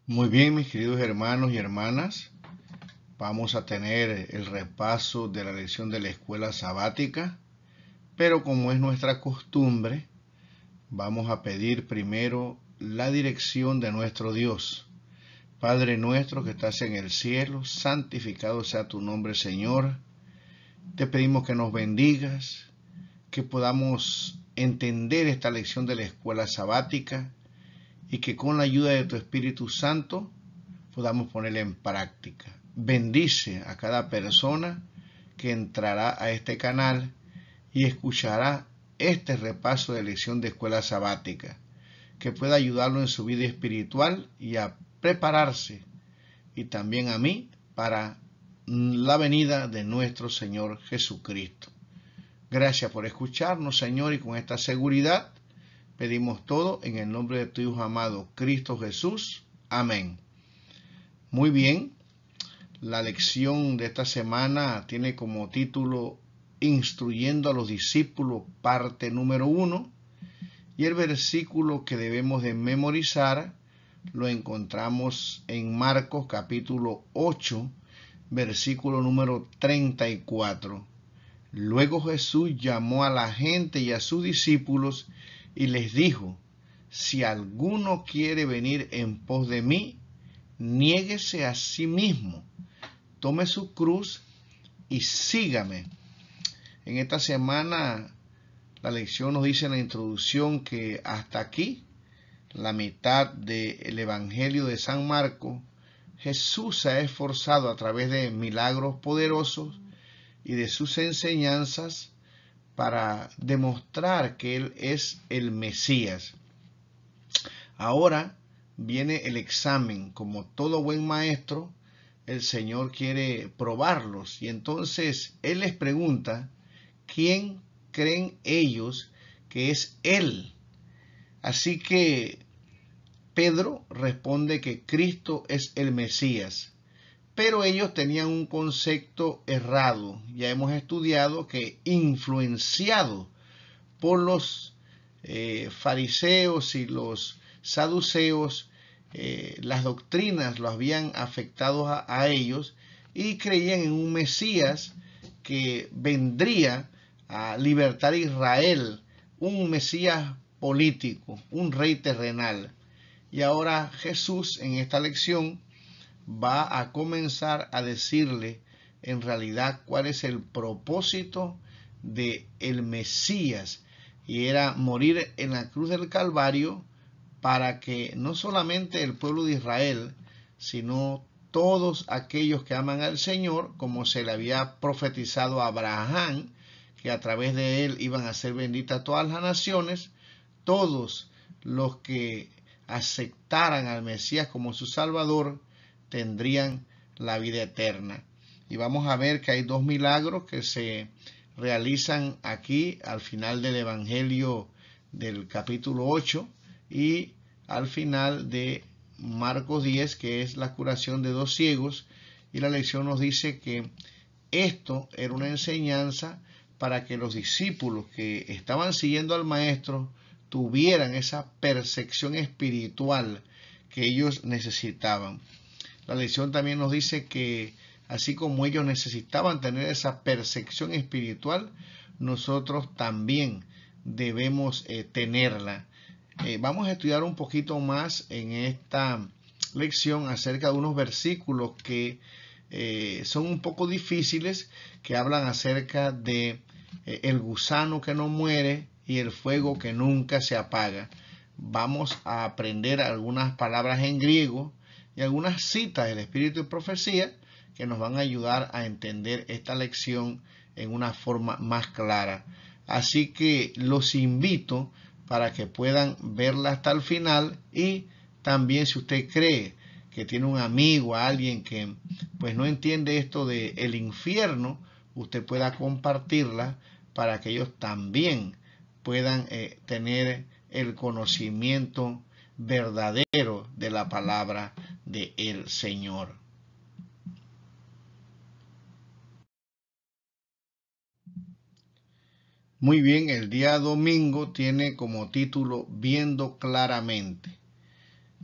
Muy bien, mis queridos hermanos y hermanas, vamos a tener el repaso de la lección de la escuela sabática, pero como es nuestra costumbre, vamos a pedir primero la dirección de nuestro Dios. Padre nuestro que estás en el cielo, santificado sea tu nombre, Señor. Te pedimos que nos bendigas, que podamos entender esta lección de la escuela sabática y que con la ayuda de tu Espíritu Santo podamos ponerla en práctica. Bendice a cada persona que entrará a este canal y escuchará este repaso de lección de escuela sabática, que pueda ayudarlo en su vida espiritual y a prepararse, y también a mí, para la venida de nuestro Señor Jesucristo. Gracias por escucharnos, Señor, y con esta seguridad pedimos todo en el nombre de tu Hijo amado, Cristo Jesús. Amén. Muy bien, la lección de esta semana tiene como título Instruyendo a los discípulos, parte número 1, y el versículo que debemos de memorizar lo encontramos en Marcos capítulo 8, versículo número 34. Luego Jesús llamó a la gente y a sus discípulos y les dijo: si alguno quiere venir en pos de mí, niéguese a sí mismo, tome su cruz y sígame. En esta semana la lección nos dice en la introducción que hasta aquí, la mitad del Evangelio de San Marcos, Jesús se ha esforzado a través de milagros poderosos y de sus enseñanzas para demostrar que Él es el Mesías. Ahora viene el examen. Como todo buen maestro, el Señor quiere probarlos, y entonces Él les pregunta: ¿quién creen ellos que es Él? Así que Pedro responde que Cristo es el Mesías, pero ellos tenían un concepto errado. Ya hemos estudiado que, influenciado por los fariseos y los saduceos, las doctrinas lo habían afectado a ellos, y creían en un Mesías que vendría a libertar a Israel, un Mesías político, un rey terrenal. Y ahora Jesús en esta lección va a comenzar a decirle en realidad cuál es el propósito de el Mesías, y era morir en la cruz del Calvario para que no solamente el pueblo de Israel, sino todos aquellos que aman al Señor, como se le había profetizado a Abraham, que a través de él iban a ser benditas todas las naciones, todos los que aceptaran al Mesías como su Salvador tendrían la vida eterna. Y vamos a ver que hay dos milagros que se realizan aquí al final del Evangelio del capítulo 8 y al final de Marcos 10, que es la curación de dos ciegos. Y la lección nos dice que esto era una enseñanza para que los discípulos que estaban siguiendo al Maestro tuvieran esa percepción espiritual que ellos necesitaban. La lección también nos dice que así como ellos necesitaban tener esa percepción espiritual, nosotros también debemos tenerla. Vamos a estudiar un poquito más en esta lección acerca de unos versículos que son un poco difíciles, que hablan acerca de el gusano que no muere y el fuego que nunca se apaga. Vamos a aprender algunas palabras en griego y algunas citas del Espíritu de Profecía que nos van a ayudar a entender esta lección en una forma más clara. Así que los invito para que puedan verla hasta el final, y también si usted cree que tiene un amigo, alguien que pues no entiende esto de el infierno, usted pueda compartirla para que ellos también puedan tener el conocimiento verdadero de la palabra de el Señor. Muy bien, el día domingo tiene como título Viendo claramente.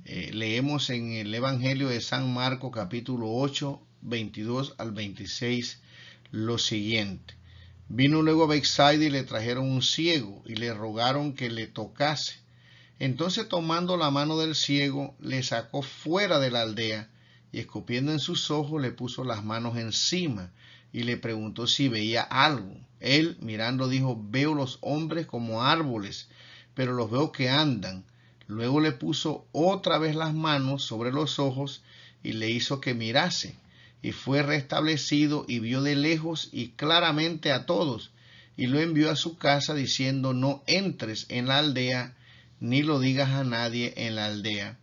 Leemos en el Evangelio de San Marcos capítulo 8, 22 al 26 lo siguiente. Vino luego a Betsaida y le trajeron un ciego y le rogaron que le tocase. Entonces tomando la mano del ciego le sacó fuera de la aldea y escupiendo en sus ojos le puso las manos encima y le preguntó si veía algo. Él mirando dijo: veo los hombres como árboles, pero los veo que andan. Luego le puso otra vez las manos sobre los ojos y le hizo que mirase. Y fue restablecido y vio de lejos y claramente a todos. Y lo envió a su casa diciendo: no entres en la aldea ni lo digas a nadie en la aldea.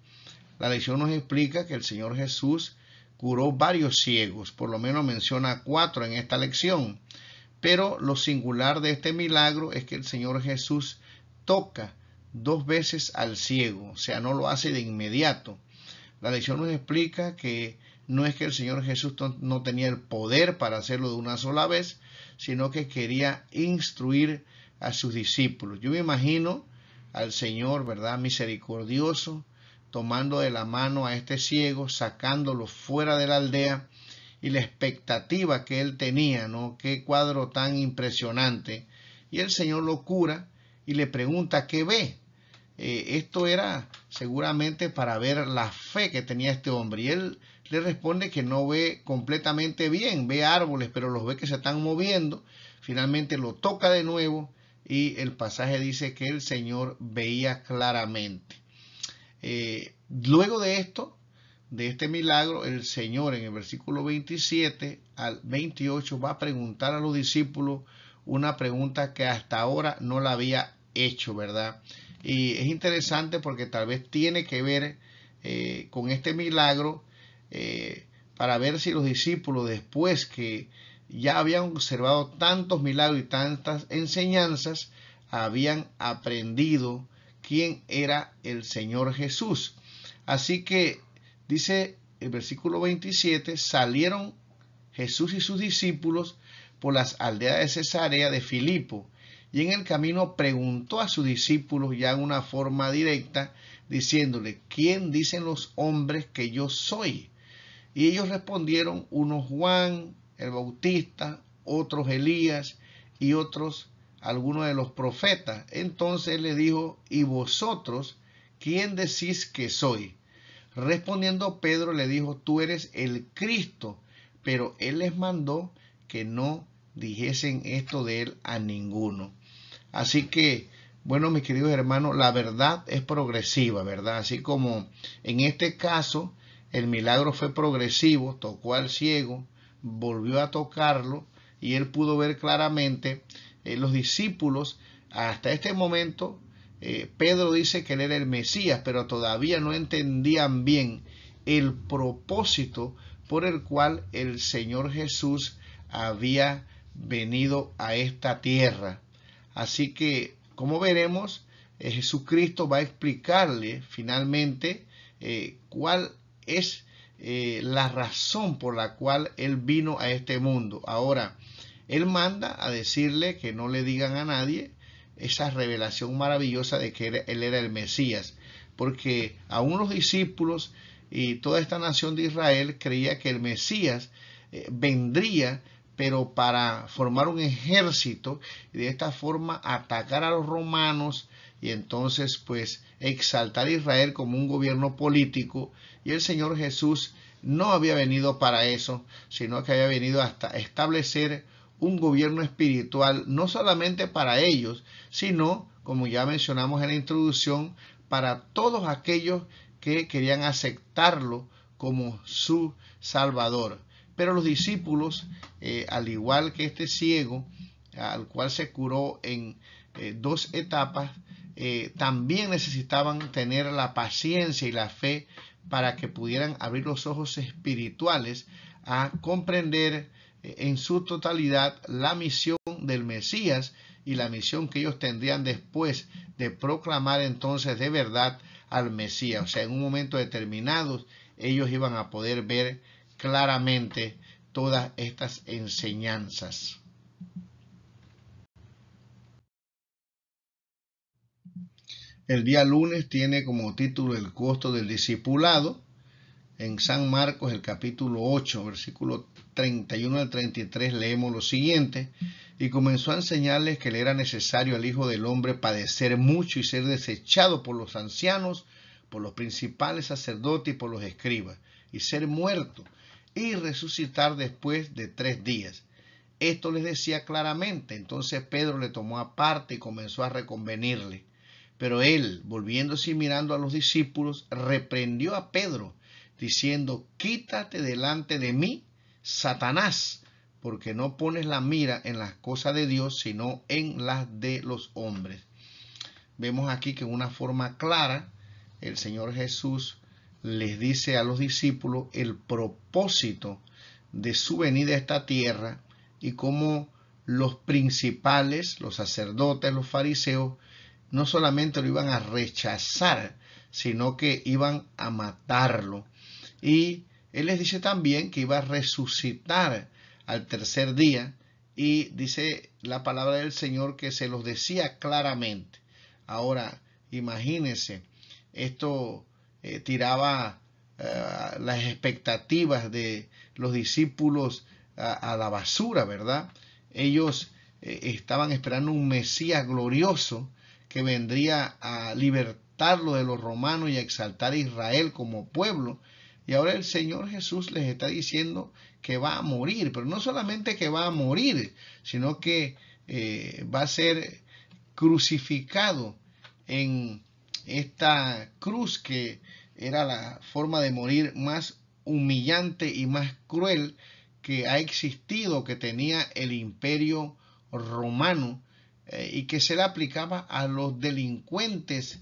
La lección nos explica que el Señor Jesús curó varios ciegos, por lo menos menciona 4 en esta lección. Pero lo singular de este milagro es que el Señor Jesús toca 2 veces al ciego, o sea, no lo hace de inmediato. La lección nos explica que no es que el Señor Jesús no tenía el poder para hacerlo de una sola vez, sino que quería instruir a sus discípulos. Yo me imagino al Señor, ¿verdad?, misericordioso, tomando de la mano a este ciego, sacándolo fuera de la aldea, y la expectativa que él tenía, ¿no? Qué cuadro tan impresionante. Y el Señor lo cura y le pregunta qué ve. Esto era seguramente para ver la fe que tenía este hombre. Y él le responde que no ve completamente bien, ve árboles, pero los ve que se están moviendo. Finalmente lo toca de nuevo y el pasaje dice que el Señor veía claramente. Luego de esto, de este milagro, el Señor en el versículo 27 al 28 va a preguntar a los discípulos una pregunta que hasta ahora no la había hecho, ¿verdad? Y es interesante porque tal vez tiene que ver con este milagro para ver si los discípulos, después que ya habían observado tantos milagros y tantas enseñanzas, habían aprendido quién era el Señor Jesús. Así que dice el versículo 27, salieron Jesús y sus discípulos por las aldeas de Cesarea de Filipo, y en el camino preguntó a sus discípulos ya en una forma directa, diciéndole: ¿quién dicen los hombres que yo soy? Y ellos respondieron: unos Juan el Bautista, otros Elías y otros algunos de los profetas. Entonces le dijo: ¿y vosotros quién decís que soy? Respondiendo Pedro le dijo: tú eres el Cristo. Pero él les mandó que no dijesen esto de él a ninguno. Así que, bueno, mis queridos hermanos, la verdad es progresiva, ¿verdad? Así como en este caso el milagro fue progresivo, tocó al ciego, volvió a tocarlo y él pudo ver claramente. Los discípulos hasta este momento, Pedro dice que él era el Mesías, pero todavía no entendían bien el propósito por el cual el Señor Jesús había venido a esta tierra. Así que, como veremos, Jesucristo va a explicarle finalmente cuál es la razón por la cual Él vino a este mundo. Ahora, Él manda a decirle que no le digan a nadie esa revelación maravillosa de que Él era el Mesías, porque aún los discípulos y toda esta nación de Israel creía que el Mesías vendría, pero para formar un ejército y de esta forma atacar a los romanos y entonces pues exaltar a Israel como un gobierno político. Y el Señor Jesús no había venido para eso, sino que había venido hasta establecer un gobierno espiritual, no solamente para ellos, sino, como ya mencionamos en la introducción, para todos aquellos que querían aceptarlo como su Salvador. Pero los discípulos, al igual que este ciego, al cual se curó en 2 etapas, también necesitaban tener la paciencia y la fe para que pudieran abrir los ojos espirituales a comprender en su totalidad la misión del Mesías y la misión que ellos tendrían después de proclamar entonces de verdad al Mesías. O sea, en un momento determinado ellos iban a poder ver claramente todas estas enseñanzas. El día lunes tiene como título el costo del discipulado. En San Marcos, el capítulo 8, versículo 31 al 33, leemos lo siguiente: y comenzó a enseñarles que le era necesario al Hijo del Hombre padecer mucho y ser desechado por los ancianos, por los principales sacerdotes y por los escribas, y ser muerto, y resucitar después de 3 días. Esto les decía claramente. Entonces Pedro le tomó aparte y comenzó a reconvenirle. Pero él, volviéndose y mirando a los discípulos, reprendió a Pedro, diciendo: quítate delante de mí, Satanás, porque no pones la mira en las cosas de Dios, sino en las de los hombres. Vemos aquí que en una forma clara el Señor Jesús les dice a los discípulos el propósito de su venida a esta tierra y cómo los principales, los sacerdotes, los fariseos, no solamente lo iban a rechazar, sino que iban a matarlo. Y él les dice también que iba a resucitar al 3er día, y dice la palabra del Señor que se los decía claramente. Ahora, imagínense, esto tiraba las expectativas de los discípulos a la basura, ¿verdad? Ellos estaban esperando un Mesías glorioso que vendría a libertarlo de los romanos y a exaltar a Israel como pueblo. Y ahora el Señor Jesús les está diciendo que va a morir, pero no solamente que va a morir, sino que va a ser crucificado en esta cruz, que era la forma de morir más humillante y más cruel que ha existido, que tenía el imperio romano, y que se le aplicaba a los delincuentes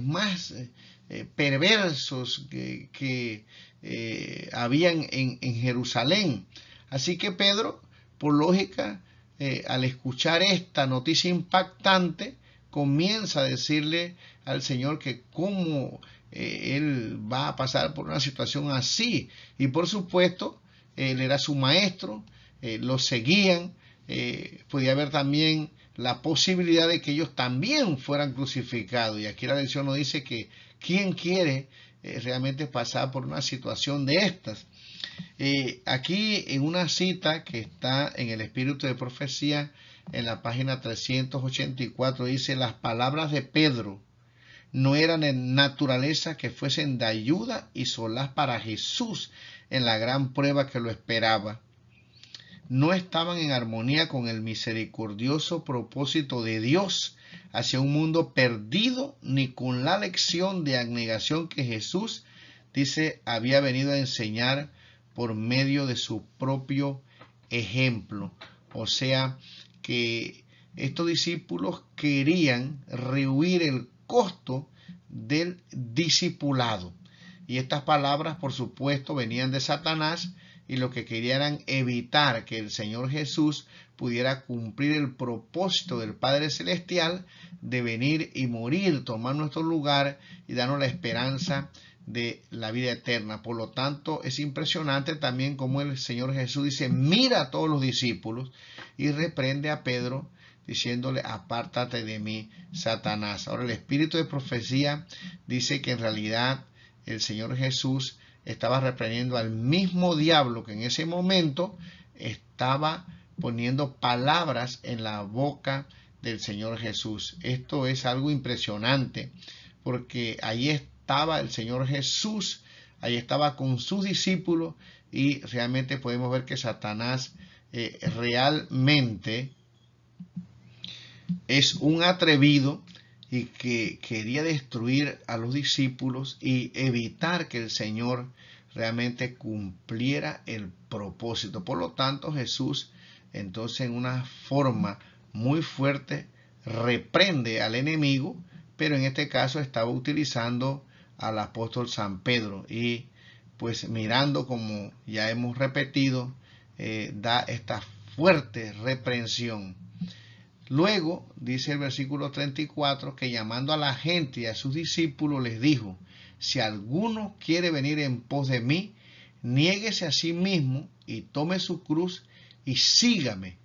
más perversos que habían en Jerusalén. Así que Pedro, por lógica, al escuchar esta noticia impactante, comienza a decirle al Señor que cómo él va a pasar por una situación así. Y por supuesto, él era su maestro, lo seguían, podía haber también la posibilidad de que ellos también fueran crucificados. Y aquí la lección nos dice que ¿quién quiere realmente pasar por una situación de estas? Aquí en una cita que está en el Espíritu de Profecía, en la página 384, dice: las palabras de Pedro no eran en naturaleza que fuesen de ayuda y solaz para Jesús en la gran prueba que lo esperaba. No estaban en armonía con el misericordioso propósito de Dios hacia un mundo perdido, ni con la lección de abnegación que Jesús, dice, había venido a enseñar por medio de su propio ejemplo. O sea que estos discípulos querían rehuir el costo del discipulado. Y estas palabras, por supuesto, venían de Satanás, y lo que querían era evitar que el Señor Jesús pudiera cumplir el propósito del Padre Celestial de venir y morir, tomar nuestro lugar y darnos la esperanza de la vida eterna. Por lo tanto, es impresionante también como el Señor Jesús dice: mira a todos los discípulos, y reprende a Pedro diciéndole: apártate de mí, Satanás. Ahora, el Espíritu de Profecía dice que en realidad el Señor Jesús estaba reprendiendo al mismo diablo que en ese momento estaba poniendo palabras en la boca del Señor Jesús. Esto es algo impresionante, porque ahí estaba el Señor Jesús, ahí estaba con sus discípulos, y realmente podemos ver que Satanás realmente es un atrevido y que quería destruir a los discípulos y evitar que el Señor realmente cumpliera el propósito. Por lo tanto, Jesús, entonces, en una forma muy fuerte, reprende al enemigo, pero en este caso estaba utilizando al apóstol San Pedro, y pues mirando, como ya hemos repetido, da esta fuerte reprensión. Luego dice el versículo 34 que, llamando a la gente y a sus discípulos, les dijo: si alguno quiere venir en pos de mí, niéguese a sí mismo y tome su cruz y sígame,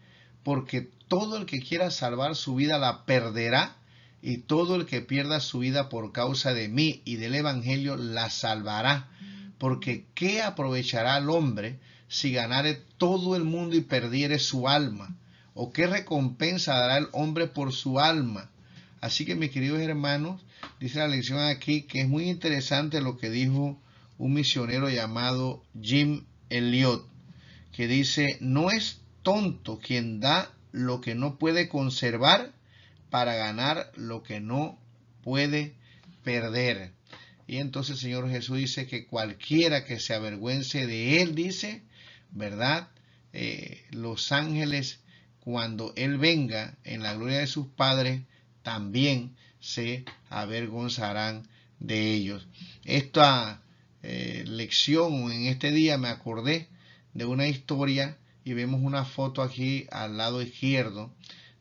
porque todo el que quiera salvar su vida la perderá, y todo el que pierda su vida por causa de mí y del Evangelio la salvará. Porque ¿qué aprovechará al hombre si ganare todo el mundo y perdiere su alma? ¿O qué recompensa dará el hombre por su alma? Así que, mis queridos hermanos, dice la lección aquí que es muy interesante lo que dijo un misionero llamado Jim Elliot, que dice: no es tonto quien da lo que no puede conservar para ganar lo que no puede perder. Y entonces el Señor Jesús dice que cualquiera que se avergüence de Él, dice, ¿verdad? Los ángeles, cuando Él venga en la gloria de sus padres, también se avergonzarán de ellos. Esta lección en este día me acordé de una historia, y vemos una foto aquí al lado izquierdo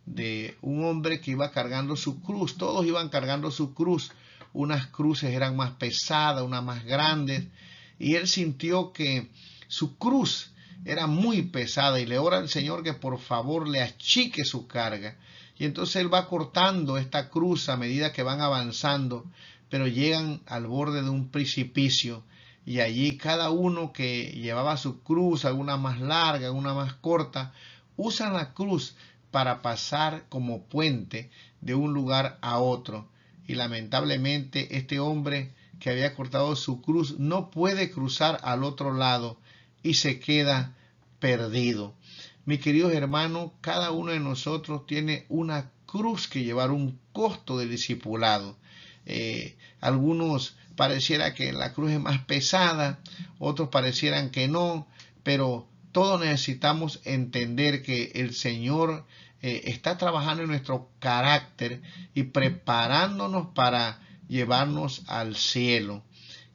de un hombre que iba cargando su cruz. Todos iban cargando su cruz. Unas cruces eran más pesadas, unas más grandes, y él sintió que su cruz era muy pesada y le ora al Señor que por favor le achique su carga. Y entonces él va cortando esta cruz a medida que van avanzando, pero llegan al borde de un precipicio, y allí cada uno que llevaba su cruz, alguna más larga, alguna más corta, usan la cruz para pasar como puente de un lugar a otro. Y lamentablemente este hombre que había cortado su cruz no puede cruzar al otro lado y se queda perdido. Mis queridos hermanos, cada uno de nosotros tiene una cruz que llevar, un costo del discipulado. Algunos pareciera que la cruz es más pesada, otros parecieran que no, pero todos necesitamos entender que el Señor está trabajando en nuestro carácter y preparándonos para llevarnos al cielo.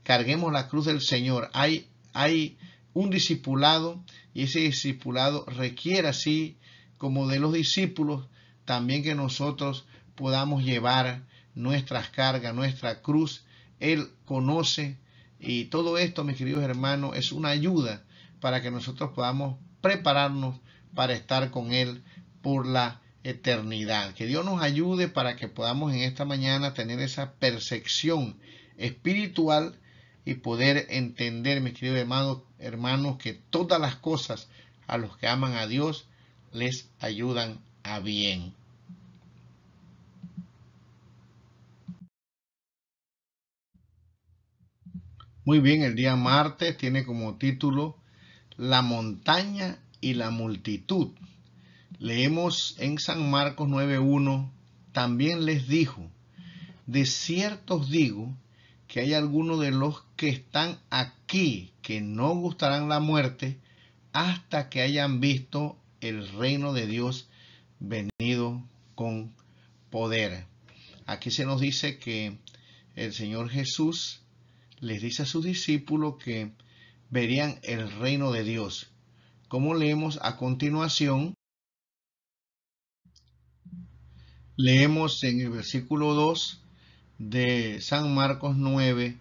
Carguemos la cruz del Señor. Hay un discipulado, y ese discipulado requiere, así como de los discípulos, también que nosotros podamos llevar nuestras cargas, nuestra cruz. Él conoce, y todo esto, mis queridos hermanos, es una ayuda para que nosotros podamos prepararnos para estar con Él por la eternidad. Que Dios nos ayude para que podamos en esta mañana tener esa percepción espiritual y poder entender, mis queridos hermanos, que todas las cosas a los que aman a Dios les ayudan a bien. Muy bien, el día martes tiene como título La montaña y la multitud. Leemos en San Marcos 9:1, también les dijo: de cierto os digo que hay algunos de los que están aquí que no gustarán la muerte hasta que hayan visto el reino de Dios venido con poder. Aquí se nos dice que el Señor Jesús les dice a sus discípulos que verían el reino de Dios. Como leemos a continuación, leemos en el versículo 2 de San Marcos 9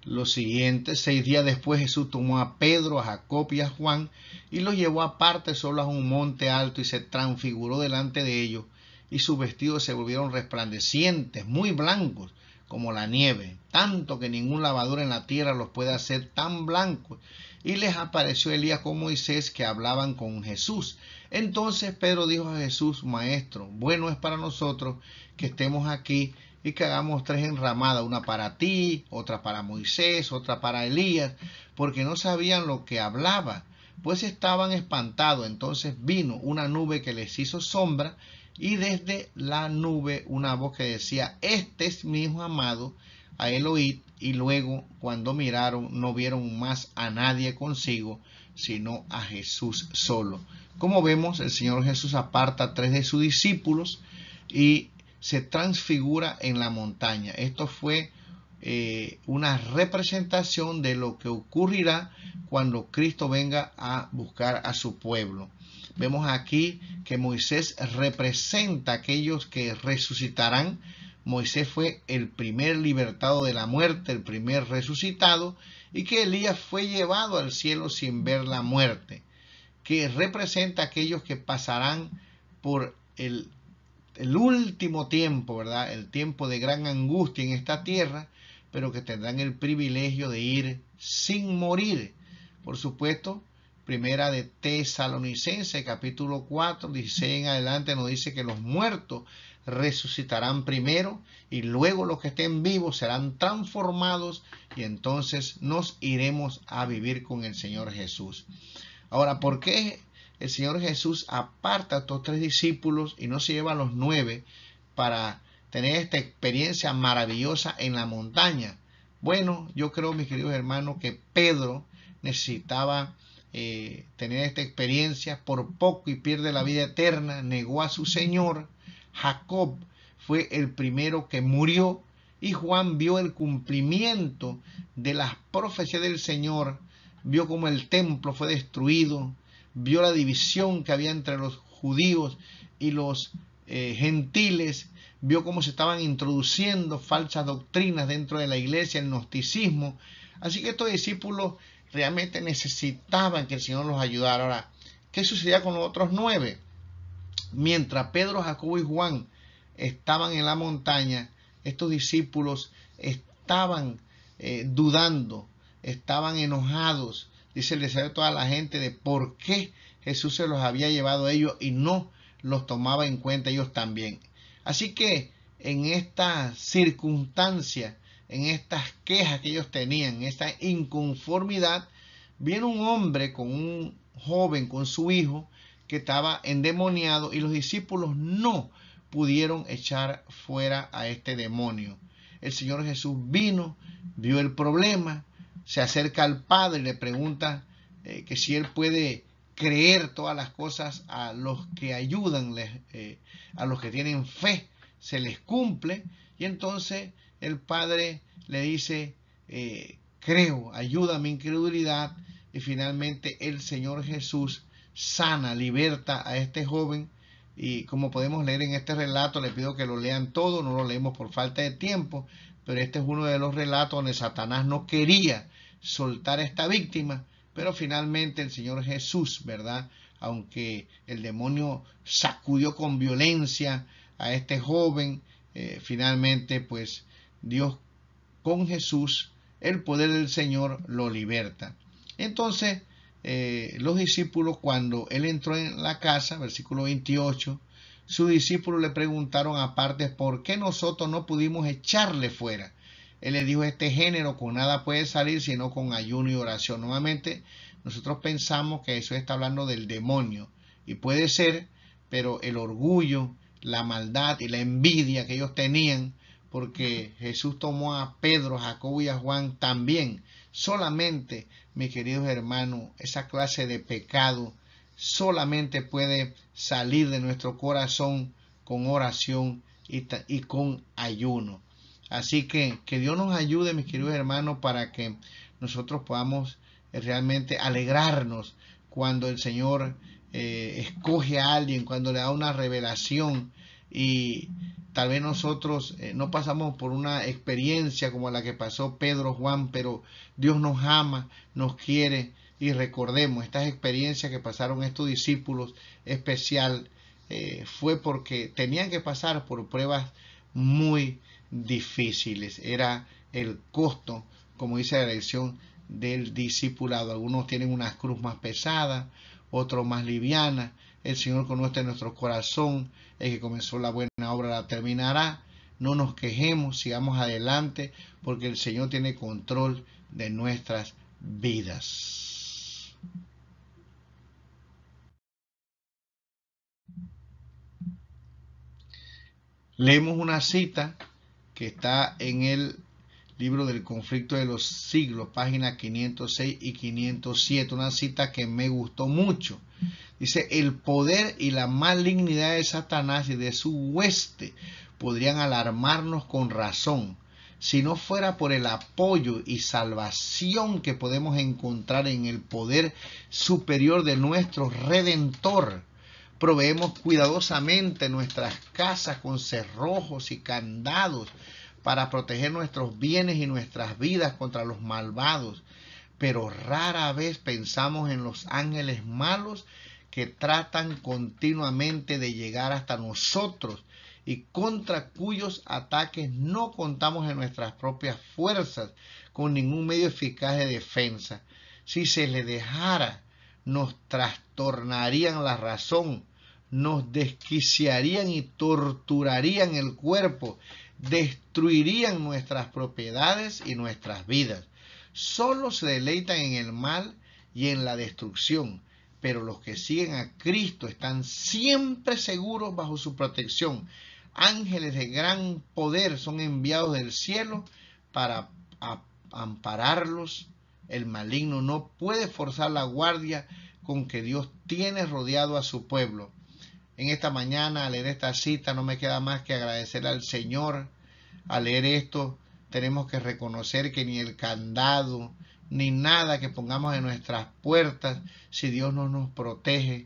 lo siguiente: 6 días después Jesús tomó a Pedro, a Jacob y a Juan y los llevó aparte solo a un monte alto y se transfiguró delante de ellos, y sus vestidos se volvieron resplandecientes, muy blancos como la nieve, tanto que ningún lavador en la tierra los puede hacer tan blancos. Y les apareció Elías con Moisés, que hablaban con Jesús. Entonces Pedro dijo a Jesús: Maestro, bueno es para nosotros que estemos aquí y que hagamos 3 enramadas, una para ti, otra para Moisés, otra para Elías, porque no sabían lo que hablaba, pues estaban espantados. Entonces vino una nube que les hizo sombra, y desde la nube una voz que decía: este es mi hijo amado, a él oíd. Y luego, cuando miraron, no vieron más a nadie consigo, sino a Jesús solo. Como vemos, el Señor Jesús aparta a 3 de sus discípulos y se transfigura en la montaña. Esto fue una representación de lo que ocurrirá cuando Cristo venga a buscar a su pueblo. Vemos aquí que Moisés representa a aquellos que resucitarán. Moisés fue el primer libertado de la muerte, el primer resucitado, y que Elías fue llevado al cielo sin ver la muerte, que representa a aquellos que pasarán por el el último tiempo, ¿verdad? El tiempo de gran angustia en esta tierra, pero que tendrán el privilegio de ir sin morir. Por supuesto, Primera de Tesalonicenses, capítulo 4, 16 en adelante, nos dice que los muertos resucitarán primero y luego los que estén vivos serán transformados y entonces nos iremos a vivir con el Señor Jesús. Ahora, ¿por qué el Señor Jesús aparta a estos 3 discípulos y no se lleva a los 9 para tener esta experiencia maravillosa en la montaña? Bueno, yo creo, mis queridos hermanos, que Pedro necesitaba tener esta experiencia. Por poco y pierde la vida eterna, negó a su Señor. Jacob fue el primero que murió y Juan vio el cumplimiento de las profecías del Señor, vio cómo el templo fue destruido, vio la división que había entre los judíos y los gentiles, vio cómo se estaban introduciendo falsas doctrinas dentro de la iglesia, el gnosticismo. Así que estos discípulos realmente necesitaban que el Señor los ayudara. Ahora, ¿qué sucedía con los otros 9? Mientras Pedro, Jacobo y Juan estaban en la montaña, estos discípulos estaban dudando, estaban enojados. Dice el deseo de toda la gente de por qué Jesús se los había llevado a ellos y no los tomaba en cuenta ellos también. Así que en esta circunstancia, en estas quejas que ellos tenían, en esta inconformidad, viene un hombre con un joven, con su hijo, que estaba endemoniado y los discípulos no pudieron echar fuera a este demonio. El Señor Jesús vino, vio el problema, se acerca al Padre y le pregunta que si él puede creer todas las cosas a los que ayudan, a los que tienen fe, se les cumple. Y entonces el Padre le dice, creo, ayuda a mi incredulidad. Y finalmente el Señor Jesús sana, liberta a este joven. Y como podemos leer en este relato, le pido que lo lean todo, no lo leemos por falta de tiempo, pero este es uno de los relatos donde Satanás no quería soltar a esta víctima, pero finalmente el Señor Jesús, ¿verdad? Aunque el demonio sacudió con violencia a este joven, finalmente pues Dios con Jesús, el poder del Señor lo liberta. Entonces los discípulos, cuando él entró en la casa, versículo 28, sus discípulos le preguntaron aparte por qué nosotros no pudimos echarle fuera. Él le dijo, este género con nada puede salir sino con ayuno y oración. Nuevamente nosotros pensamos que eso está hablando del demonio, y puede ser, pero el orgullo, la maldad y la envidia que ellos tenían, porque Jesús tomó a Pedro, a Jacobo y a Juan también. Solamente, mis queridos hermanos, esa clase de pecado solamente puede salir de nuestro corazón con oración y con ayuno. Así que Dios nos ayude, mis queridos hermanos, para que nosotros podamos realmente alegrarnos cuando el Señor escoge a alguien, cuando le da una revelación. Y tal vez nosotros no pasamos por una experiencia como la que pasó Pedro, Juan, pero Dios nos ama, nos quiere. Y recordemos, estas experiencias que pasaron estos discípulos especial fue porque tenían que pasar por pruebas muy difíciles. Era el costo, como dice la lección, del discipulado. Algunos tienen una cruz más pesada, otros más liviana. El Señor conoce nuestro corazón. El que comenzó la buena obra la terminará. No nos quejemos, sigamos adelante, porque el Señor tiene control de nuestras vidas. Leemos una cita que está en el libro del conflicto de los siglos, páginas 506 y 507, una cita que me gustó mucho. Dice, el poder y la malignidad de Satanás y de su hueste podrían alarmarnos con razón, si no fuera por el apoyo y salvación que podemos encontrar en el poder superior de nuestro Redentor. Proveemos cuidadosamente nuestras casas con cerrojos y candados para proteger nuestros bienes y nuestras vidas contra los malvados, pero rara vez pensamos en los ángeles malos que tratan continuamente de llegar hasta nosotros y contra cuyos ataques no contamos en nuestras propias fuerzas con ningún medio eficaz de defensa. Si se le dejara, nos trastornarían la razón, nos desquiciarían y torturarían el cuerpo, destruirían nuestras propiedades y nuestras vidas. Solo se deleitan en el mal y en la destrucción, pero los que siguen a Cristo están siempre seguros bajo su protección. Ángeles de gran poder son enviados del cielo para ampararlos. El maligno no puede forzar la guardia con que Dios tiene rodeado a su pueblo. En esta mañana, al leer esta cita, no me queda más que agradecerle al Señor. Al leer esto, tenemos que reconocer que ni el candado, ni nada que pongamos en nuestras puertas, si Dios no nos protege,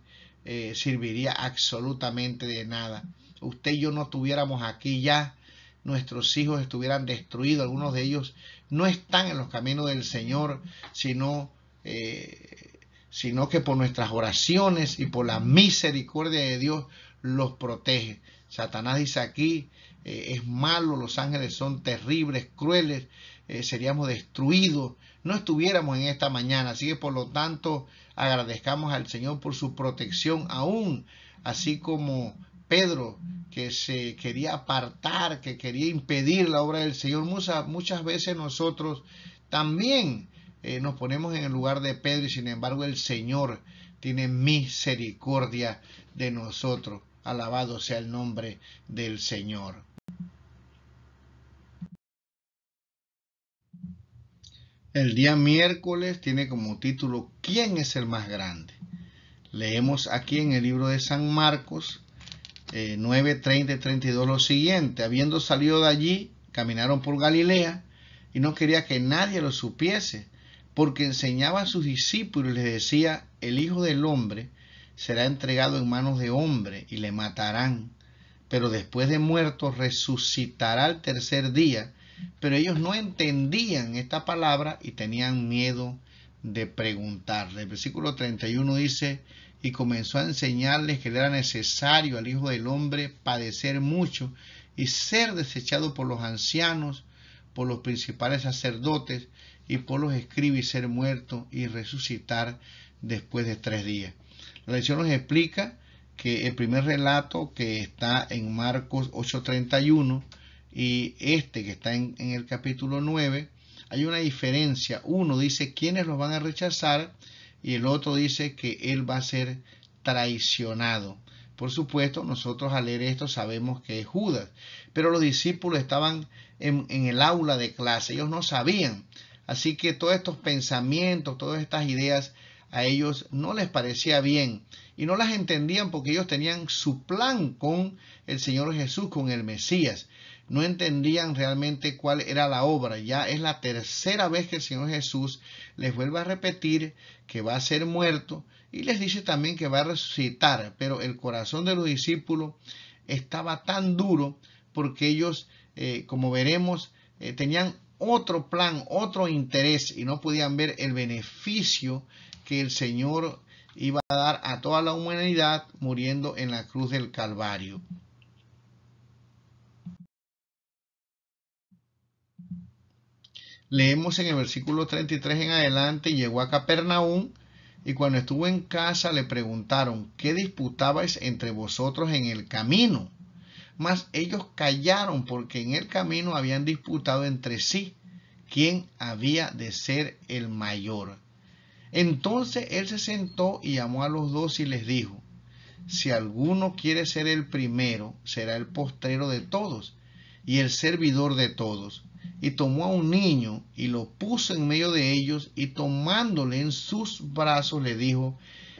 serviría absolutamente de nada. Usted y yo no estuviéramos aquí ya, nuestros hijos estuvieran destruidos, algunos de ellos no están en los caminos del Señor, sino que por nuestras oraciones y por la misericordia de Dios los protege. Satanás dice aquí, es malo, los ángeles son terribles, crueles, seríamos destruidos, no estuviéramos en esta mañana. Así que por lo tanto agradezcamos al Señor por su protección, aún así como Pedro, que se quería apartar, que quería impedir la obra del Señor. Muchas veces nosotros también nos ponemos en el lugar de Pedro, y sin embargo el Señor tiene misericordia de nosotros. Alabado sea el nombre del Señor. El día miércoles tiene como título ¿Quién es el más grande? Leemos aquí en el libro de San Marcos 9, 30 y 32 lo siguiente: habiendo salido de allí, caminaron por Galilea, y no quería que nadie lo supiese, porque enseñaba a sus discípulos y les decía: el Hijo del Hombre será entregado en manos de hombre y le matarán, pero después de muerto resucitará al tercer día. Pero ellos no entendían esta palabra y tenían miedo de preguntarle. El versículo 31 dice: y comenzó a enseñarles que le era necesario al Hijo del Hombre padecer mucho y ser desechado por los ancianos, por los principales sacerdotes y por los escribas, y ser muerto y resucitar después de 3 días. La lección nos explica que el primer relato, que está en Marcos 8:31, y este que está en el capítulo 9, hay una diferencia. Uno dice quiénes los van a rechazar y el otro dice que él va a ser traicionado. Por supuesto, nosotros al leer esto sabemos que es Judas, pero los discípulos estaban en el aula de clase, ellos no sabían. Así que todos estos pensamientos, todas estas ideas, a ellos no les parecía bien y no las entendían, porque ellos tenían su plan con el Señor Jesús, con el Mesías. No entendían realmente cuál era la obra. Ya es la tercera vez que el Señor Jesús les vuelve a repetir que va a ser muerto, y les dice también que va a resucitar, pero el corazón de los discípulos estaba tan duro porque ellos, como veremos, tenían otro plan, otro interés, y no podían ver el beneficio que el Señor iba a dar a toda la humanidad muriendo en la cruz del Calvario. Leemos en el versículo 33 en adelante: llegó a Capernaum, y cuando estuvo en casa le preguntaron: ¿qué disputabais entre vosotros en el camino? Mas ellos callaron, porque en el camino habían disputado entre sí quién había de ser el mayor. Entonces él se sentó y llamó a los 12 y les dijo: si alguno quiere ser el primero, será el postrero de todos y el servidor de todos. Y tomó a un niño y lo puso en medio de ellos, y tomándole en sus brazos le dijo: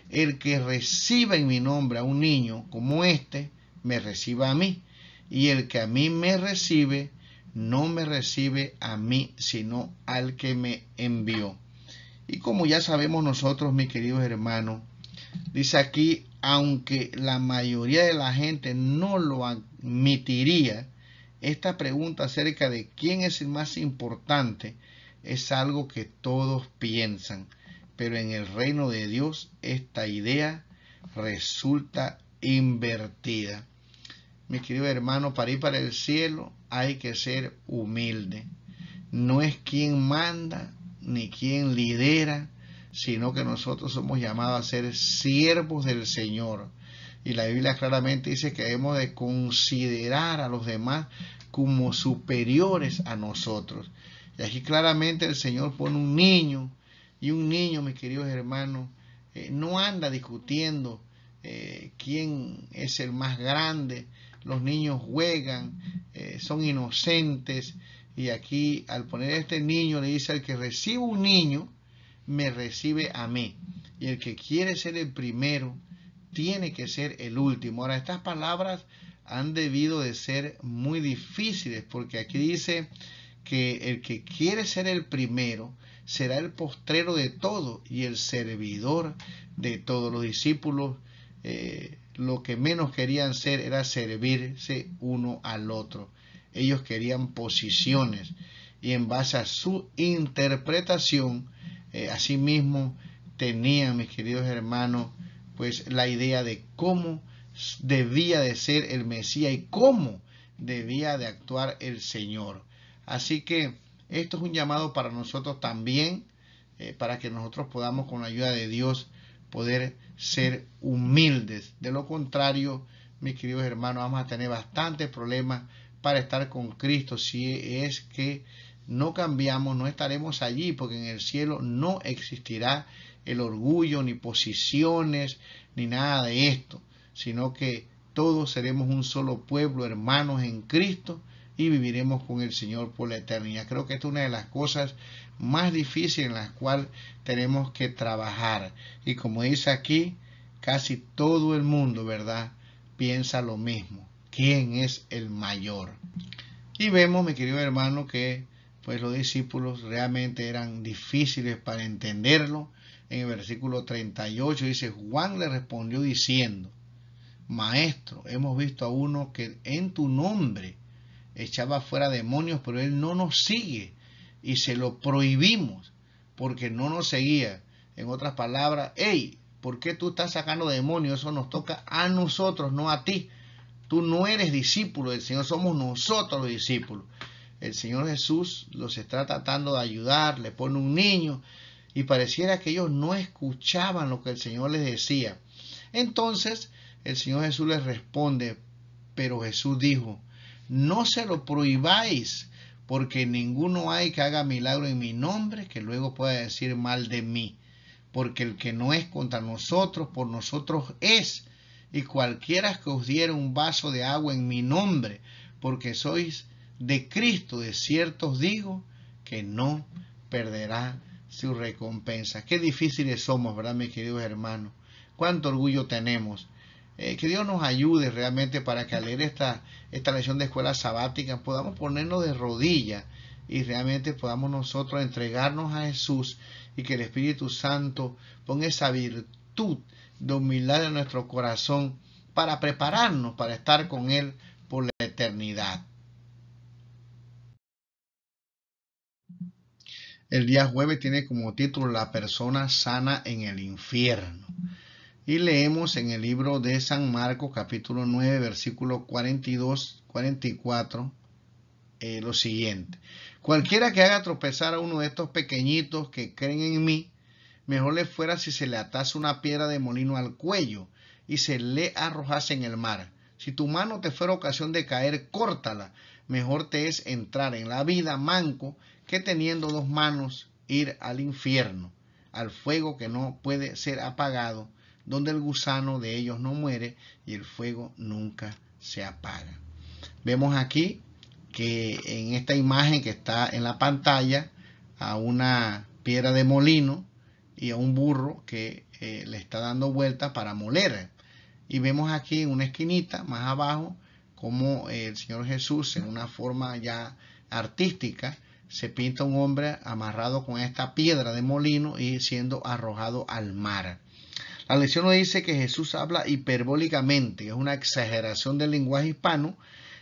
el que reciba en mi nombre a un niño como este, me reciba a mí, y el que a mí me recibe, no me recibe a mí, sino al que me envió. Y como ya sabemos nosotros, mis queridos hermanos, dice aquí, aunque la mayoría de la gente no lo admitiría, esta pregunta acerca de quién es el más importante es algo que todos piensan, pero en el reino de Dios esta idea resulta invertida. mi querido hermano, para ir para el cielo hay que ser humilde. No es quien manda ni quien lidera, sino que nosotros somos llamados a ser siervos del Señor. Y la Biblia claramente dice que debemos de considerar a los demás como superiores a nosotros. Y aquí claramente el Señor pone un niño, y un niño, mis queridos hermanos, no anda discutiendo quién es el más grande. Los niños juegan, son inocentes, y aquí al poner a este niño le dice: al que recibe un niño, me recibe a mí, y el que quiere ser el primero, tiene que ser el último. Ahora, estas palabras han debido de ser muy difíciles, porque aquí dice que el que quiere ser el primero será el postrero de todo y el servidor de todos. Los discípulos lo que menos querían ser era servirse uno al otro. Ellos querían posiciones, y en base a su interpretación, asimismo tenían, mis queridos hermanos, pues la idea de cómo debía de ser el Mesías y cómo debía de actuar el Señor. Así que esto es un llamado para nosotros también, para que nosotros podamos, con la ayuda de Dios, poder ser humildes. De lo contrario, mis queridos hermanos, vamos a tener bastantes problemas para estar con Cristo. Si es que no cambiamos, no estaremos allí, porque en el cielo no existirá el orgullo, ni posiciones, ni nada de esto, sino que todos seremos un solo pueblo, hermanos en Cristo, y viviremos con el Señor por la eternidad. Creo que esta es una de las cosas más difíciles en las cuales tenemos que trabajar. Y como dice aquí, casi todo el mundo, ¿verdad?, piensa lo mismo. ¿Quién es el mayor? Y vemos, mi querido hermano, que pues los discípulos realmente eran difíciles para entenderlo. En el versículo 38 dice: Juan le respondió diciendo: Maestro, hemos visto a uno que en tu nombre echaba fuera demonios, pero él no nos sigue y se lo prohibimos porque no nos seguía. En otras palabras: hey, ¿por qué tú estás sacando demonios? Eso nos toca a nosotros, no a ti. Tú no eres discípulo del Señor, somos nosotros los discípulos. El Señor Jesús los está tratando de ayudar, le pone un niño, y pareciera que ellos no escuchaban lo que el Señor les decía. Entonces el Señor Jesús les responde, pero Jesús dijo: no se lo prohibáis, porque ninguno hay que haga milagro en mi nombre que luego pueda decir mal de mí, porque el que no es contra nosotros, por nosotros es. Y cualquiera que os diera un vaso de agua en mi nombre, porque sois de Cristo, de cierto os digo que no perderá su recompensa. Qué difíciles somos, ¿verdad, mis queridos hermanos? Cuánto orgullo tenemos. Que Dios nos ayude realmente para que al leer esta lección de escuela sabática podamos ponernos de rodillas y realmente podamos nosotros entregarnos a Jesús, y que el Espíritu Santo ponga esa virtud de humildad en nuestro corazón para prepararnos para estar con Él por la eternidad. El día jueves tiene como título La persona sana en el infierno. Y leemos en el libro de San Marcos, capítulo 9, versículos 42-44, lo siguiente: cualquiera que haga tropezar a uno de estos pequeñitos que creen en mí, mejor le fuera si se le atase una piedra de molino al cuello y se le arrojase en el mar. Si tu mano te fuera ocasión de caer, córtala. Mejor te es entrar en la vida manco que teniendo dos manos ir al infierno, al fuego que no puede ser apagado, donde el gusano de ellos no muere y el fuego nunca se apaga. Vemos aquí que en esta imagen que está en la pantalla a una piedra de molino y a un burro que le está dando vueltas para moler. Y vemos aquí en una esquinita más abajo como el Señor Jesús, en una forma ya artística, se pinta un hombre amarrado con esta piedra de molino y siendo arrojado al mar. La lección nos dice que Jesús habla hiperbólicamente, es una exageración del lenguaje hispano,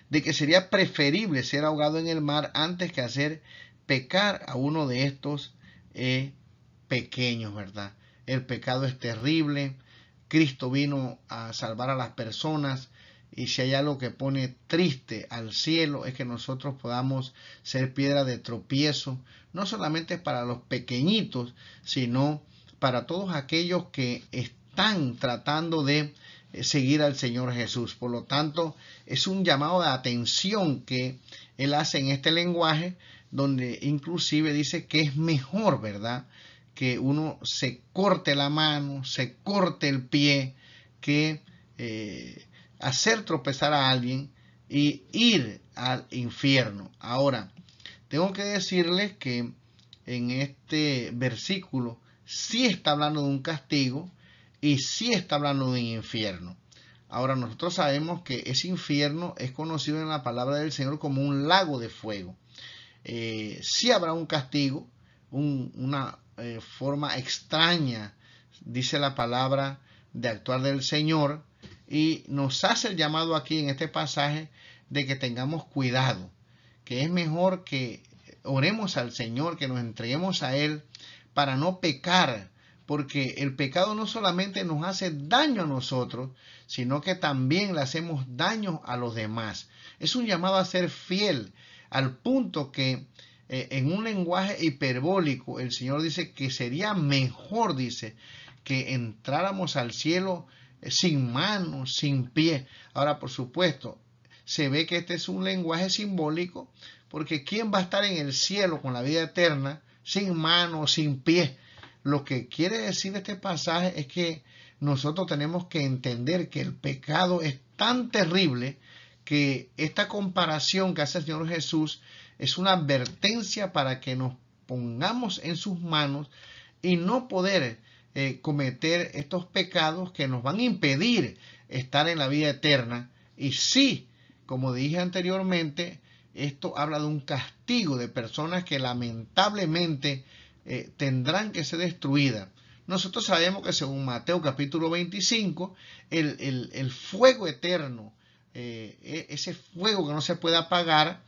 de que sería preferible ser ahogado en el mar antes que hacer pecar a uno de estos pequeños, ¿verdad? El pecado es terrible. Cristo vino a salvar a las personas Y si hay algo que pone triste al cielo es que nosotros podamos ser piedra de tropiezo, no solamente para los pequeñitos, sino para todos aquellos que están tratando de seguir al Señor Jesús. Por lo tanto, es un llamado de atención que Él hace en este lenguaje, donde inclusive dice que es mejor, ¿verdad?, que uno se corte la mano, se corte el pie, que hacer tropezar a alguien y ir al infierno. Ahora, tengo que decirles que en este versículo sí está hablando de un castigo y sí está hablando de un infierno. Ahora, nosotros sabemos que ese infierno es conocido en la palabra del Señor como un lago de fuego. Sí habrá un castigo, una forma extraña, dice la palabra, de actuar del Señor, y nos hace el llamado aquí en este pasaje de que tengamos cuidado, que es mejor que oremos al Señor, que nos entreguemos a Él para no pecar, porque el pecado no solamente nos hace daño a nosotros, sino que también le hacemos daño a los demás. Es un llamado a ser fiel, al punto que en un lenguaje hiperbólico el Señor dice que sería mejor, dice, que entráramos al cielo sin manos, sin pies. Ahora, por supuesto, se ve que este es un lenguaje simbólico, porque ¿quién va a estar en el cielo con la vida eterna sin manos, sin pies? Lo que quiere decir este pasaje es que nosotros tenemos que entender que el pecado es tan terrible que esta comparación que hace el Señor Jesús es una advertencia para que nos pongamos en sus manos y no poder cometer estos pecados que nos van a impedir estar en la vida eterna. Y sí, como dije anteriormente, esto habla de un castigo de personas que lamentablemente tendrán que ser destruidas. Nosotros sabemos que según Mateo capítulo 25, el fuego eterno, ese fuego que no se puede apagar,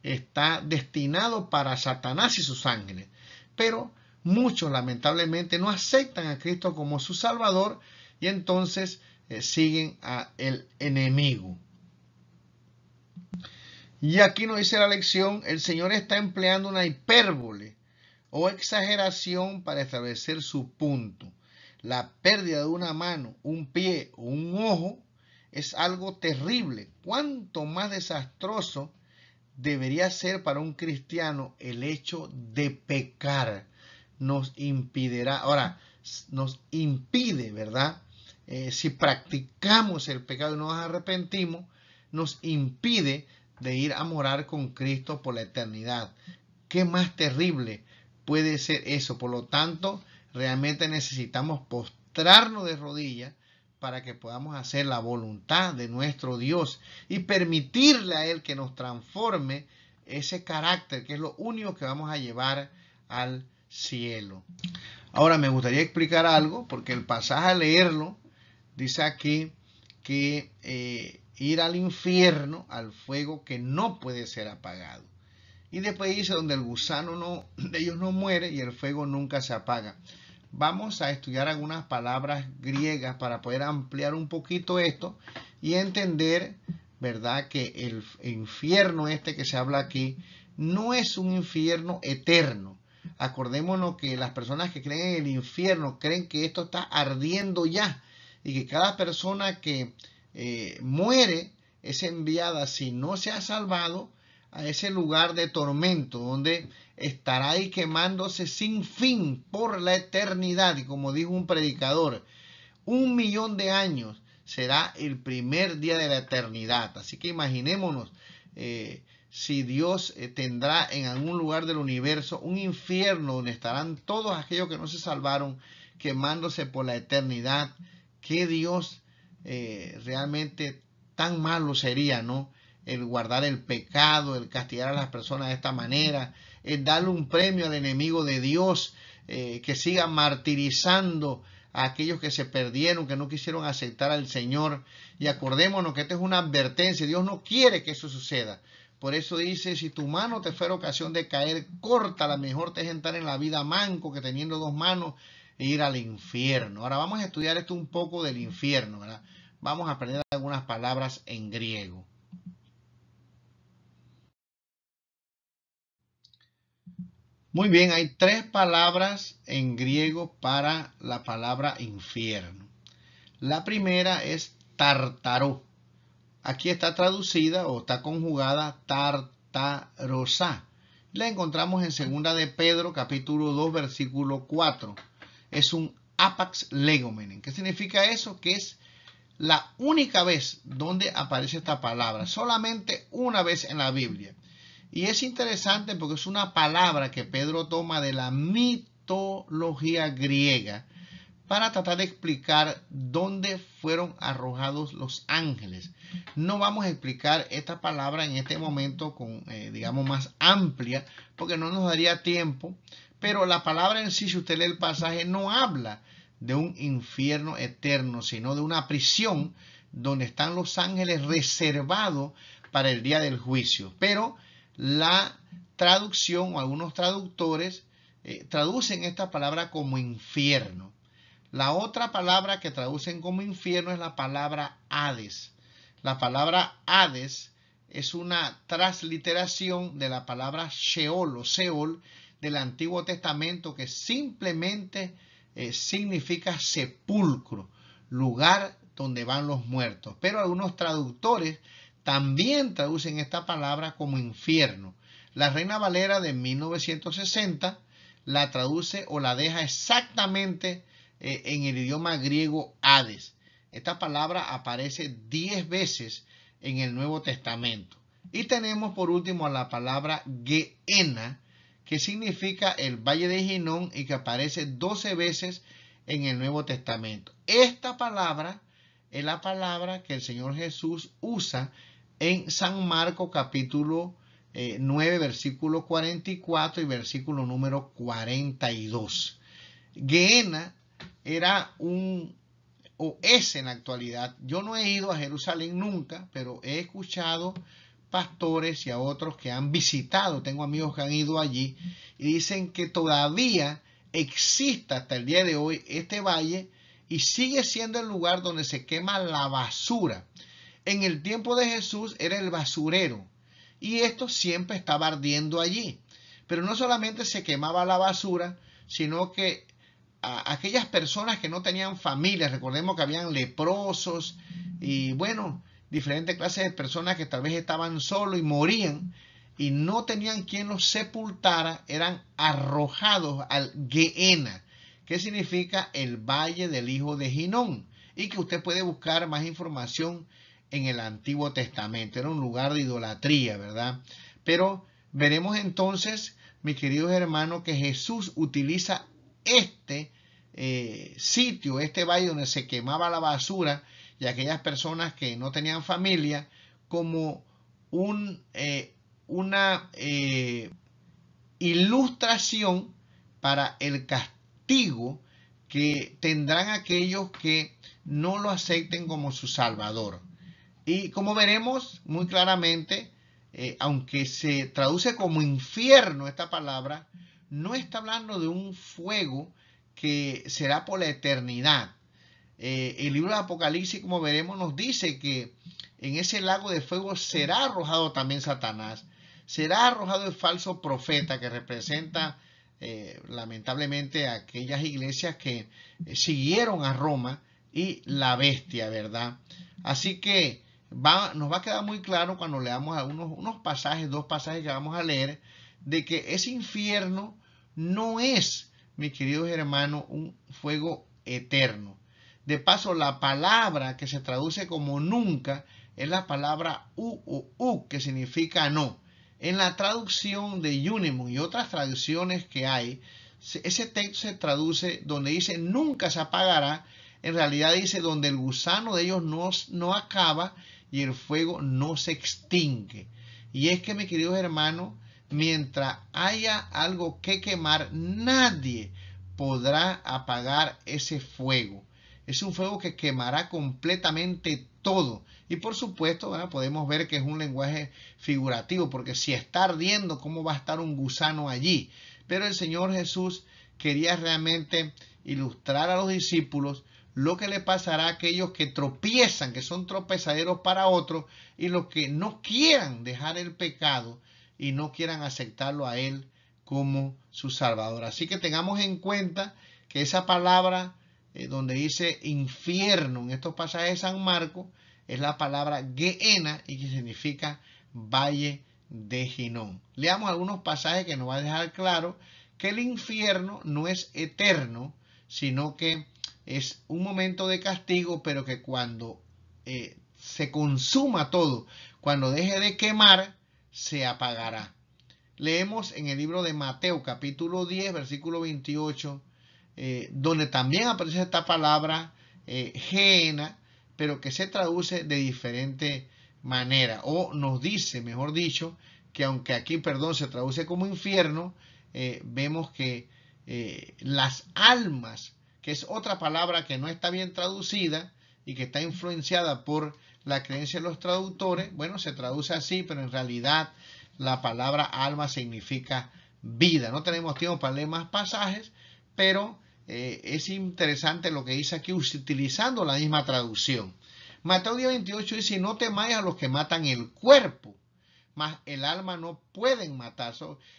está destinado para Satanás y sus ángeles. Pero muchos lamentablemente no aceptan a Cristo como su Salvador y entonces siguen al enemigo. Y aquí nos dice la lección, el Señor está empleando una hipérbole o exageración para establecer su punto. La pérdida de una mano, un pie o un ojo es algo terrible. ¿Cuánto más desastroso debería ser para un cristiano el hecho de pecar? Nos impedirá, ahora, nos impide, ¿verdad? Si practicamos el pecado y no nos arrepentimos, nos impide de ir a morar con Cristo por la eternidad. ¿Qué más terrible puede ser eso? Por lo tanto, realmente necesitamos postrarnos de rodillas para que podamos hacer la voluntad de nuestro Dios y permitirle a Él que nos transforme ese carácter, que es lo único que vamos a llevar al cielo. Ahora me gustaría explicar algo, porque el pasaje al leerlo dice aquí que ir al infierno, al fuego que no puede ser apagado. Y después dice donde el gusano de ellos no muere y el fuego nunca se apaga. Vamos a estudiar algunas palabras griegas para poder ampliar un poquito esto y entender, ¿verdad?, que el infierno este que se habla aquí no es un infierno eterno. Acordémonos que las personas que creen en el infierno creen que esto está ardiendo ya y que cada persona que muere es enviada, si no se ha salvado, a ese lugar de tormento donde estará ahí quemándose sin fin por la eternidad. Y como dijo un predicador, 1.000.000 de años será el primer día de la eternidad. Así que imaginémonos si Dios tendrá en algún lugar del universo un infierno donde estarán todos aquellos que no se salvaron quemándose por la eternidad. ¿Qué Dios realmente tan malo sería, ¿no?, el guardar el pecado, el castigar a las personas de esta manera, el darle un premio al enemigo de Dios, que siga martirizando a aquellos que se perdieron, que no quisieron aceptar al Señor. Y acordémonos que esta es una advertencia. Dios no quiere que eso suceda. Por eso dice, si tu mano te fuera ocasión de caer, córtala. Mejor te es entrar en la vida manco que teniendo dos manos e ir al infierno. Ahora vamos a estudiar esto un poco del infierno, ¿verdad? vamos a aprender algunas palabras en griego. Muy bien, hay 3 palabras en griego para la palabra infierno. La primera es tártaro. Aquí está traducida o está conjugada tartarosa. La encontramos en 2 de Pedro, capítulo 2, versículo 4. Es un apax legomenen. ¿Qué significa eso? Que es la única vez donde aparece esta palabra. Solamente una vez en la Biblia. Y es interesante porque es una palabra que Pedro toma de la mitología griega para tratar de explicar dónde fueron arrojados los ángeles. No vamos a explicar esta palabra en este momento con, digamos, más amplia, porque no nos daría tiempo, pero la palabra en sí, si usted lee el pasaje, no habla de un infierno eterno, sino de una prisión donde están los ángeles reservados para el día del juicio. Pero la traducción o algunos traductores traducen esta palabra como infierno. La otra palabra que traducen como infierno es la palabra Hades. La palabra Hades es una transliteración de la palabra Sheol o Seol del Antiguo Testamento, que simplemente significa sepulcro, lugar donde van los muertos. Pero algunos traductores también traducen esta palabra como infierno. La Reina Valera de 1960 la traduce o la deja exactamente en el idioma griego Hades. Esta palabra aparece 10 veces en el Nuevo Testamento. Y tenemos por último la palabra Gehenna, que significa el Valle de Hinnom y que aparece 12 veces en el Nuevo Testamento. Esta palabra es la palabra que el Señor Jesús usa en San Marcos capítulo 9, versículo 44 y versículo número 42. Gehenna era o es en la actualidad. Yo no he ido a Jerusalén nunca, pero he escuchado pastores y a otros que han visitado, tengo amigos que han ido allí y dicen que todavía existe hasta el día de hoy este valle y sigue siendo el lugar donde se quema la basura. En el tiempo de Jesús era el basurero y esto siempre estaba ardiendo allí. Pero no solamente se quemaba la basura, sino que aquellas personas que no tenían familia, recordemos que habían leprosos y bueno, diferentes clases de personas que tal vez estaban solos y morían y no tenían quien los sepultara, eran arrojados al Gehenna, que significa el valle del hijo de Hinnom, y que usted puede buscar más información en el Antiguo Testamento. Era un lugar de idolatría, ¿verdad? Pero veremos entonces, mis queridos hermanos, que Jesús utiliza este sitio, este valle donde se quemaba la basura y aquellas personas que no tenían familia, como una ilustración para el castigo que tendrán aquellos que no lo acepten como su Salvador. Y como veremos muy claramente, aunque se traduce como infierno esta palabra, no está hablando de un fuego que será por la eternidad. El libro de Apocalipsis, como veremos, nos dice que en ese lago de fuego será arrojado también Satanás. Será arrojado el falso profeta que representa lamentablemente a aquellas iglesias que siguieron a Roma y la bestia, ¿verdad? Así que nos va a quedar muy claro cuando leamos unos pasajes, 2 pasajes que vamos a leer, de que ese infierno no es, mis queridos hermanos, un fuego eterno. De paso, la palabra que se traduce como nunca es la palabra que significa no. En la traducción de Unimum y otras traducciones que hay, ese texto se traduce donde dice nunca se apagará, en realidad dice donde el gusano de ellos no acaba y el fuego no se extingue. Y es que, mis queridos hermanos, mientras haya algo que quemar, nadie podrá apagar ese fuego. Es un fuego que quemará completamente todo. Y por supuesto, ¿verdad?, podemos ver que es un lenguaje figurativo, porque si está ardiendo, ¿cómo va a estar un gusano allí? Pero el Señor Jesús quería realmente ilustrar a los discípulos lo que le pasará a aquellos que tropiezan, que son tropezaderos para otros, y los que no quieran dejar el pecado y no quieran aceptarlo a Él como su Salvador. Así que tengamos en cuenta que esa palabra donde dice infierno en estos pasajes de San Marcos es la palabra Gehenna y que significa valle de Hinnom. Leamos algunos pasajes que nos va a dejar claro que el infierno no es eterno, sino que es un momento de castigo, pero que cuando se consuma todo, cuando deje de quemar, se apagará. Leemos en el libro de Mateo capítulo 10, versículo 28, donde también aparece esta palabra Gehenna, pero que se traduce de diferente manera, o nos dice, mejor dicho, que aunque aquí, perdón, se traduce como infierno, vemos que las almas, que es otra palabra que no está bien traducida y que está influenciada por la creencia de los traductores, bueno, se traduce así, pero en realidad la palabra alma significa vida. No tenemos tiempo para leer más pasajes, pero es interesante lo que dice aquí utilizando la misma traducción. Mateo 10:28 dice, no temáis a los que matan el cuerpo, mas el alma no pueden matar.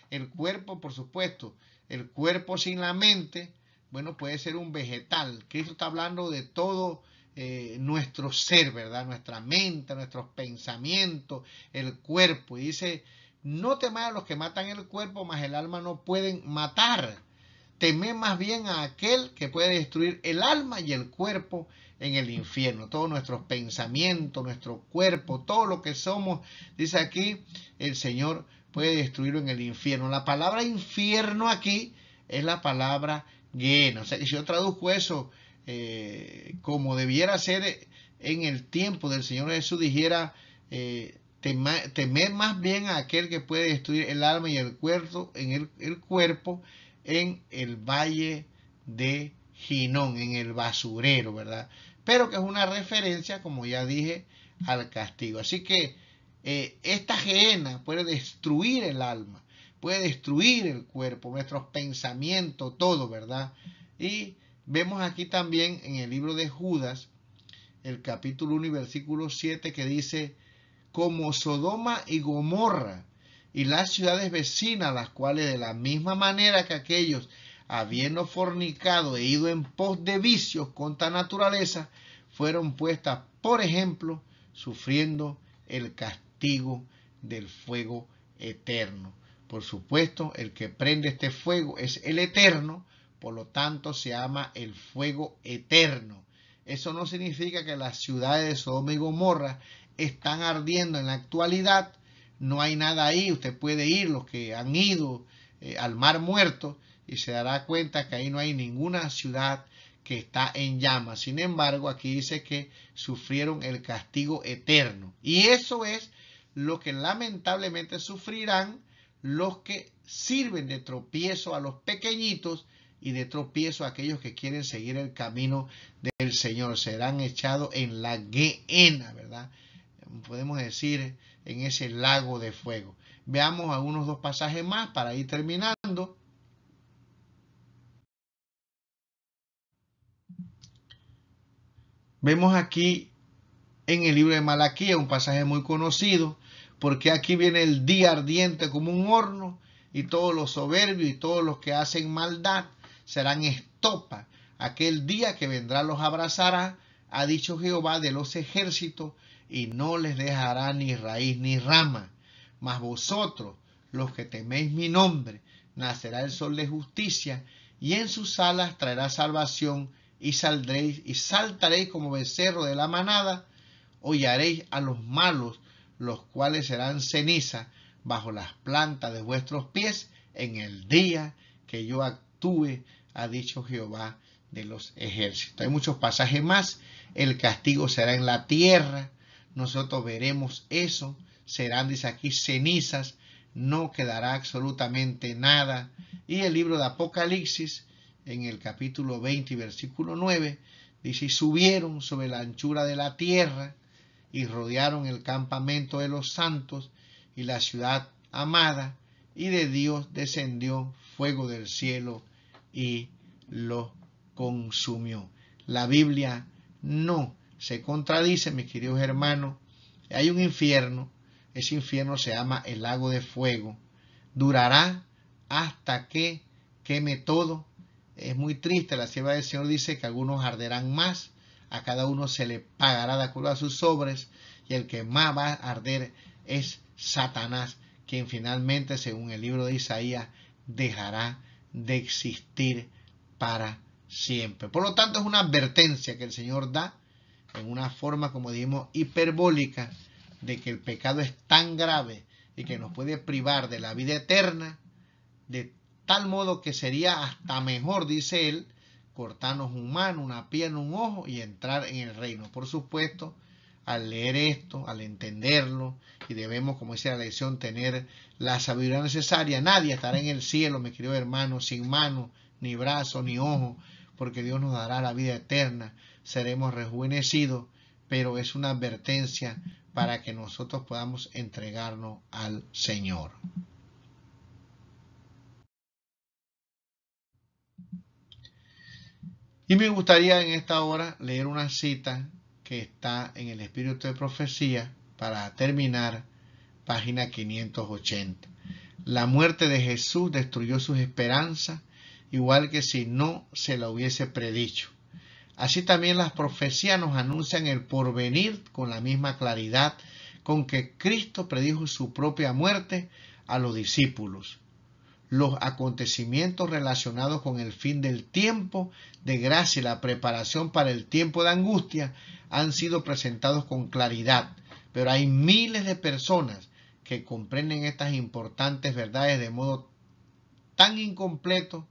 El cuerpo, por supuesto, el cuerpo sin la mente, bueno, puede ser un vegetal. Cristo está hablando de todo nuestro ser, ¿verdad? Nuestra mente, nuestros pensamientos, el cuerpo. Y dice, no temáis a los que matan el cuerpo, mas el alma no pueden matar. Temed más bien a aquel que puede destruir el alma y el cuerpo en el infierno. Todos nuestros pensamientos, nuestro cuerpo, todo lo que somos, dice aquí, el Señor puede destruirlo en el infierno. La palabra infierno aquí es la palabra Gehenna. O sea que si yo traduzco eso como debiera ser en el tiempo del Señor Jesús, dijera, temed más bien a aquel que puede destruir el alma y el cuerpo en el valle de Hinnom, en el basurero, ¿verdad? Pero que es una referencia, como ya dije, al castigo. Así que esta Gehenna puede destruir el alma, puede destruir el cuerpo, nuestros pensamientos, todo, ¿verdad? Y vemos aquí también en el libro de Judas, el capítulo 1 y versículo 7, que dice, como Sodoma y Gomorra y las ciudades vecinas, las cuales de la misma manera que aquellos, habiendo fornicado e ido en pos de vicios contra naturaleza, fueron puestas por ejemplo, sufriendo el castigo del fuego eterno. Por supuesto, el que prende este fuego es el eterno, por lo tanto se llama el fuego eterno. Eso no significa que las ciudades de Sodoma y Gomorra están ardiendo en la actualidad. No hay nada ahí. Usted puede ir, los que han ido al Mar Muerto, y se dará cuenta que ahí no hay ninguna ciudad que está en llamas. Sin embargo, aquí dice que sufrieron el castigo eterno. Y eso es lo que lamentablemente sufrirán los que sirven de tropiezo a los pequeñitos y de tropiezo a aquellos que quieren seguir el camino del Señor. Serán echados en la Gehenna, ¿verdad? Podemos decir en ese lago de fuego. Veamos algunos dos pasajes más para ir terminando. Vemos aquí en el libro de Malaquías un pasaje muy conocido, porque aquí viene el día ardiente como un horno, y todos los soberbios y todos los que hacen maldad serán estopa. Aquel día que vendrá los abrazará, ha dicho Jehová de los ejércitos, y no les dejará ni raíz ni rama. Mas vosotros, los que teméis mi nombre, nacerá el sol de justicia, y en sus alas traerá salvación, y saldréis y saltaréis como becerro de la manada, hollaréis a los malos, los cuales serán ceniza bajo las plantas de vuestros pies en el día que yo actúe, ha dicho Jehová de los ejércitos. Hay muchos pasajes más. El castigo será en la tierra. Nosotros veremos eso. Serán, dice aquí, cenizas. No quedará absolutamente nada. Y el libro de Apocalipsis, en el capítulo 20, versículo 9, dice, y subieron sobre la anchura de la tierra y rodearon el campamento de los santos y la ciudad amada, y de Dios descendió fuego del cielo y lo consumió. la Biblia no se contradice, mis queridos hermanos. Hay un infierno, ese infierno se llama el lago de fuego. Durará hasta que queme todo. Es muy triste, la sierva del Señor dice que algunos arderán más, a cada uno se le pagará de acuerdo a sus obras, y el que más va a arder es Satanás, quien finalmente, según el libro de Isaías, dejará de existir para siempre. Por lo tanto, es una advertencia que el Señor da en una forma, como dijimos, hiperbólica, de que el pecado es tan grave y que nos puede privar de la vida eterna, de tal modo que sería hasta mejor, dice él, cortarnos un mano, una pierna, un ojo y entrar en el reino. Por supuesto, al leer esto, al entenderlo, y debemos, como dice la lección, tener la sabiduría necesaria. Nadie estará en el cielo, mis queridos hermanos, sin mano, ni brazo, ni ojo, porque Dios nos dará la vida eterna. Seremos rejuvenecidos, pero es una advertencia para que nosotros podamos entregarnos al Señor. Y me gustaría en esta hora leer una cita que está en el Espíritu de Profecía para terminar, página 580. La muerte de Jesús destruyó sus esperanzas, igual que si no se la hubiese predicho. Así también las profecías nos anuncian el porvenir con la misma claridad con que Cristo predijo su propia muerte a los discípulos. Los acontecimientos relacionados con el fin del tiempo de gracia y la preparación para el tiempo de angustia han sido presentados con claridad, pero hay miles de personas que comprenden estas importantes verdades de modo tan incompleto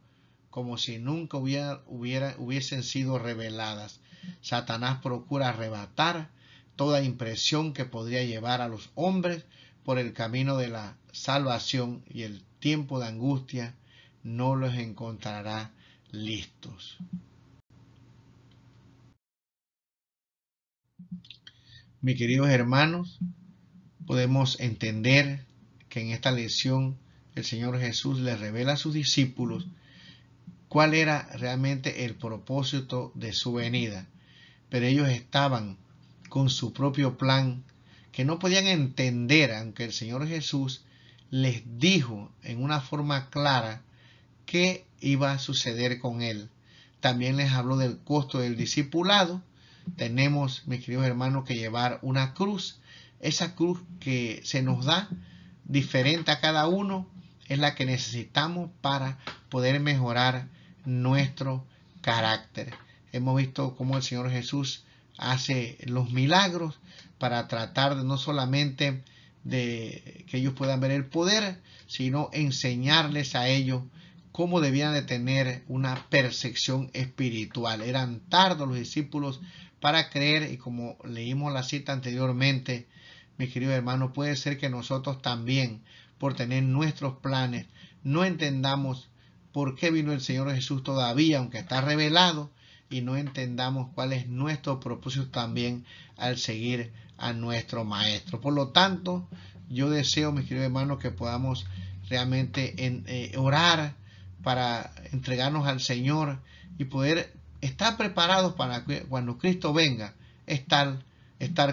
como si nunca hubiesen sido reveladas. Satanás procura arrebatar toda impresión que podría llevar a los hombres por el camino de la salvación, y el tiempo de angustia no los encontrará listos. Mis queridos hermanos, podemos entender que en esta lección el Señor Jesús les revela a sus discípulos cuál era realmente el propósito de su venida, pero ellos estaban con su propio plan que no podían entender, aunque el Señor Jesús les dijo en una forma clara qué iba a suceder con él. También les habló del costo del discipulado. Tenemos, mis queridos hermanos, que llevar una cruz. Esa cruz que se nos da, diferente a cada uno, es la que necesitamos para poder mejorar nuestro carácter. Hemos visto cómo el Señor Jesús hace los milagros para tratar de no solamente de que ellos puedan ver el poder, sino enseñarles a ellos cómo debían de tener una percepción espiritual. Eran tardos los discípulos para creer, y como leímos la cita anteriormente, mis queridos hermanos, puede ser que nosotros también, por tener nuestros planes, no entendamos por qué vino el Señor Jesús todavía, aunque está revelado, y no entendamos cuál es nuestro propósito también al seguir a nuestro Maestro. Por lo tanto, yo deseo, mis queridos hermanos, que podamos realmente orar para entregarnos al Señor y poder estar preparados para que cuando Cristo venga, estar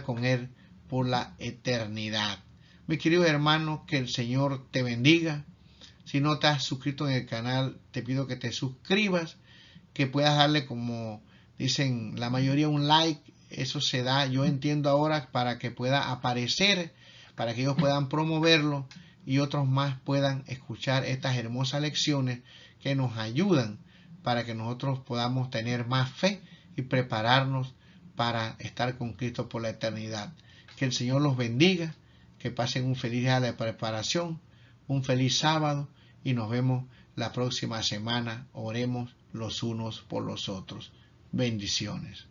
con Él por la eternidad. Mis queridos hermanos, que el Señor te bendiga. Si no te has suscrito en el canal, te pido que te suscribas, que puedas darle, como dicen la mayoría, un like. Eso se da, yo entiendo ahora, para que pueda aparecer, para que ellos puedan promoverlo y otros más puedan escuchar estas hermosas lecciones que nos ayudan para que nosotros podamos tener más fe y prepararnos para estar con Cristo por la eternidad. Que el Señor los bendiga, que pasen un feliz día de preparación, un feliz sábado, y nos vemos la próxima semana. Oremos los unos por los otros. Bendiciones.